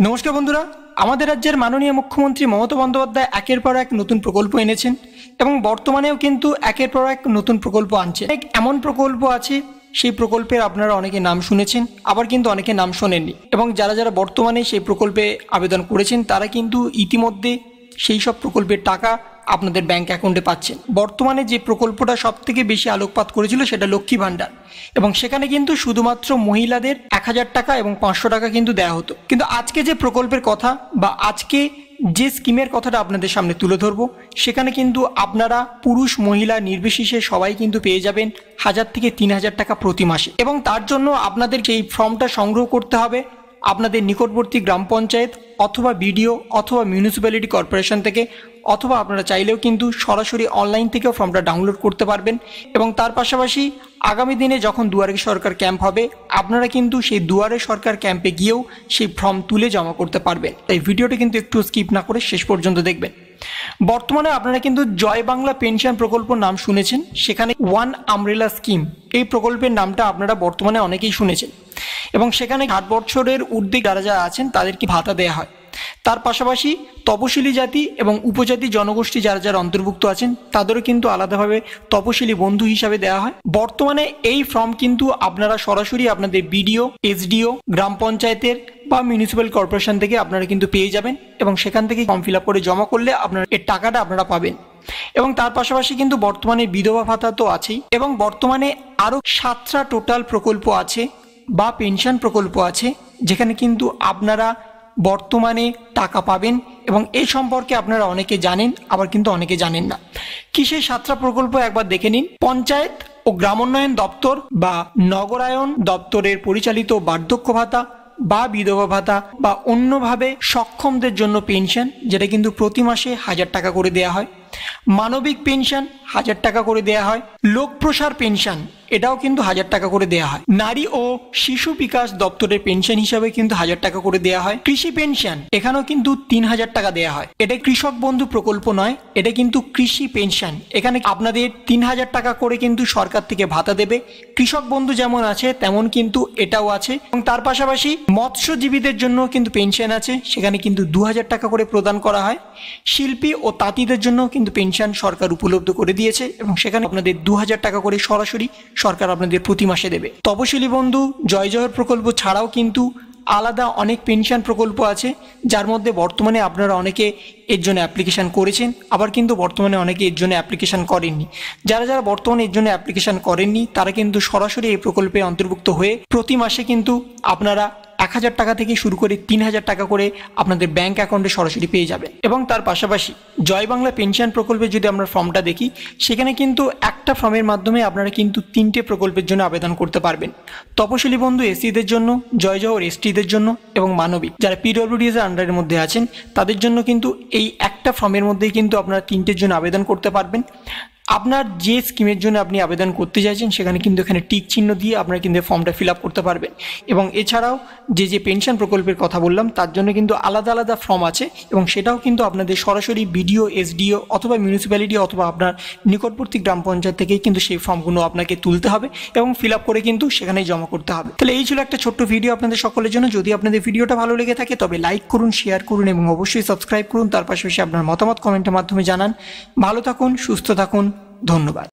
নমস্কার বন্ধুরা, আমাদের রাজ্যের মাননীয় মুখ্যমন্ত্রী মমতা বন্দ্যোপাধ্যায় একের পর এক নতুন প্রকল্প এনেছেন এবং বর্তমানেও কিন্তু একের পর এক নতুন প্রকল্প আনছেন। এক এমন প্রকল্প আছে, সেই প্রকল্পের আপনারা অনেকে নাম শুনেছেন, আবার কিন্তু অনেকে নাম শোনেননি, এবং যারা যারা বর্তমানে সেই প্রকল্পে আবেদন করেছেন তারা কিন্তু ইতিমধ্যে সেই সব প্রকল্পের টাকা আপনাদের ব্যাংক অ্যাকাউন্টে পাচ্ছেন। বর্তমানে যে প্রকল্পটা সবথেকে বেশি আলোকপাত করেছিল সেটা লক্ষ্মী ভাণ্ডার, এবং সেখানে কিন্তু শুধুমাত্র মহিলাদের 1000 টাকা এবং 500 টাকা কিন্তু দেওয়া হতো। কিন্তু আজকে যে প্রকল্পের কথা বা আজকে যে স্কিমের কথাটা আপনাদের সামনে তুলে ধরবো, সেখানে কিন্তু আপনারা পুরুষ মহিলা নির্বিশেষে সবাই কিন্তু পেয়ে যাবেন 1000 থেকে 3000 টাকা প্রতি মাসে। এবং তার জন্য আপনাদের সেই ফর্মটা সংগ্রহ করতে হবে আপনাদের নিকটবর্তী গ্রাম পঞ্চায়েত অথবা বিডিও অথবা মিউনিসিপ্যালিটি কর্পোরেশন থেকে, অথবা আপনারা চাইলেও কিন্তু সরাসরি অনলাইন থেকেও ফর্মটা ডাউনলোড করতে পারবেন। এবং তার পাশাপাশি আগামী দিনে যখন দুয়ারে সরকার ক্যাম্প হবে, আপনারা কিন্তু সেই দুয়ারে সরকার ক্যাম্পে গিয়েও সেই ফর্ম তুলে জমা করতে পারবেন। তাই ভিডিওটা কিন্তু একটু স্কিপ না করে শেষ পর্যন্ত দেখবেন। বর্তমানে আপনারা কিন্তু জয় বাংলা পেনশন প্রকল্প নাম শুনেছেন, সেখানে ওয়ান আমব্রেলা স্কিম এই প্রকল্পের নামটা আপনারা বর্তমানে অনেকেই শুনেছেন, এবং সেখানে 8 বছরের ঊর্ধ্বে যারা যারা আছেন তাদেরকে ভাতা দেওয়া হয়। তার পাশাপাশি তপশিলি জাতি এবং উপজাতি জনগোষ্ঠী যারা যারা অন্তর্ভুক্ত আছেন তাদেরও কিন্তু আলাদাভাবে তপশিলি বন্ধু হিসাবে দেওয়া হয়। বর্তমানে এই ফর্ম কিন্তু আপনারা সরাসরি আপনাদের বিডিও, এসডিও, গ্রাম পঞ্চায়েতের বা মিউনিসিপ্যাল কর্পোরেশন থেকে আপনারা কিন্তু পেয়ে যাবেন, এবং সেখান থেকে ফর্ম ফিল আপ করে জমা করলে আপনারা এর টাকাটা আপনারা পাবেন। এবং তার পাশাপাশি কিন্তু বর্তমানে বিধবা ভাতা তো আছেই, এবং বর্তমানে আরও 7টা টোটাল প্রকল্প আছে বা পেনশন প্রকল্প আছে, যেখানে কিন্তু আপনারা বর্তমানে টাকা পাবেন। এবং এই সম্পর্কে আপনারা অনেকে জানেন, আবার কিন্তু অনেকে জানেন না। কি সেই 7টা প্রকল্প একবার দেখে নিন। পঞ্চায়েত ও গ্রামোন্নয়ন দপ্তর বা নগরায়ন দপ্তরের পরিচালিত বার্ধক্য ভাতা বা বিধবা ভাতা বা অন্যভাবে সক্ষমদের জন্য পেনশন, যেটা কিন্তু প্রতি মাসে 1000 টাকা করে দেওয়া হয়। মানবিক পেনশন 1000 টাকা করে দেওয়া হয়। লোকপ্রসার পেনশন এটাও কিন্তু 1000 টাকা করে দেওয়া হয়। নারী ও শিশু বিকাশ দপ্তরের পেনশন হিসাবে কিন্তু 1000 টাকা করে দেওয়া হয়। কৃষি পেনশন এখানেও কিন্তু 3000 টাকা দেওয়া হয়। এটা কৃষক বন্ধু প্রকল্প নয়, এটা কিন্তু কৃষি পেনশন। এখানে আপনাদের 3000 টাকা করে কিন্তু সরকার থেকে ভাতা দেবে। কৃষক বন্ধু যেমন আছে তেমন কিন্তু এটাও আছে। এবং তার পাশাপাশি মৎস্যজীবীদের জন্য কিন্তু পেনশন আছে, সেখানে কিন্তু 2000 টাকা করে প্রদান করা হয়। শিল্পী ও তাঁতিদের জন্য কিন্তু পেনশন সরকার উপলব্ধ করে দিয়েছে, এবং সেখানে আপনাদের 2000 টাকা করে সরাসরি সরকার আপনাদের প্রতি মাসে দেবে। তপশিলি বন্ধু জয় জহর প্রকল্প ছাড়াও কিন্তু আলাদা অনেক পেনশন প্রকল্প আছে, যার মধ্যে বর্তমানে আপনারা অনেকে এর জন্য অ্যাপ্লিকেশান করেছেন, আবার কিন্তু বর্তমানে অনেকে এর জন্য অ্যাপ্লিকেশান করেননি। যারা যারা বর্তমানে এর জন্য অ্যাপ্লিকেশান করেননি তারা কিন্তু সরাসরি এই প্রকল্পে অন্তর্ভুক্ত হয়ে প্রতি মাসে কিন্তু আপনারা 1000 টাকা থেকে শুরু করে 3000 টাকা করে আপনাদের ব্যাংক অ্যাকাউন্টে সরাসরি পেয়ে যাবেন। এবং তার পাশাপাশি জয় বাংলা পেনশন প্রকল্পে যদি আমরা ফর্মটা দেখি, সেখানে কিন্তু একটা ফর্মের মাধ্যমে আপনারা কিন্তু 3টে প্রকল্পের জন্য আবেদন করতে পারবেন। তপশিলি বন্ধু এসসিদের জন্য, জয় জহর এসটিদের জন্য, এবং মানবিক যারা পিডব্লিউডিএস এর আন্ডারের মধ্যে আছেন তাদের জন্য কিন্তু এই একটা ফর্মের মধ্যেই কিন্তু আপনারা 3টের জন্য আবেদন করতে পারবেন। আপনার যে স্কিমের জন্য আপনি আবেদন করতে চাইছেন সেখানে কিন্তু এখানে টিক চিহ্ন দিয়ে আপনারা কিন্তু ফর্মটা ফিল আপ করতে পারবেন। এবং এছাড়াও যে পেনশন প্রকল্পের কথা বললাম তার জন্য কিন্তু আলাদা আলাদা ফর্ম আছে, এবং সেটাও কিন্তু আপনাদের সরাসরি বিডিও, এসডিও অথবা মিউনিসিপ্যালিটি অথবা আপনার নিকটবর্তী গ্রাম পঞ্চায়েত থেকেই কিন্তু সেই ফর্মগুলো আপনাকে তুলতে হবে এবং ফিল আপ করে কিন্তু সেখানেই জমা করতে হবে। তাহলে এই ছিল একটা ছোট্ট ভিডিও আপনাদের সকলের জন্য। যদি আপনাদের ভিডিওটা ভালো লেগে থাকে তবে লাইক করুন, শেয়ার করুন এবং অবশ্যই সাবস্ক্রাইব করুন। তার পাশাপাশি আপনার মতামত কমেন্টের মাধ্যমে জানান। ভালো থাকুন, সুস্থ থাকুন, ধন্যবাদ।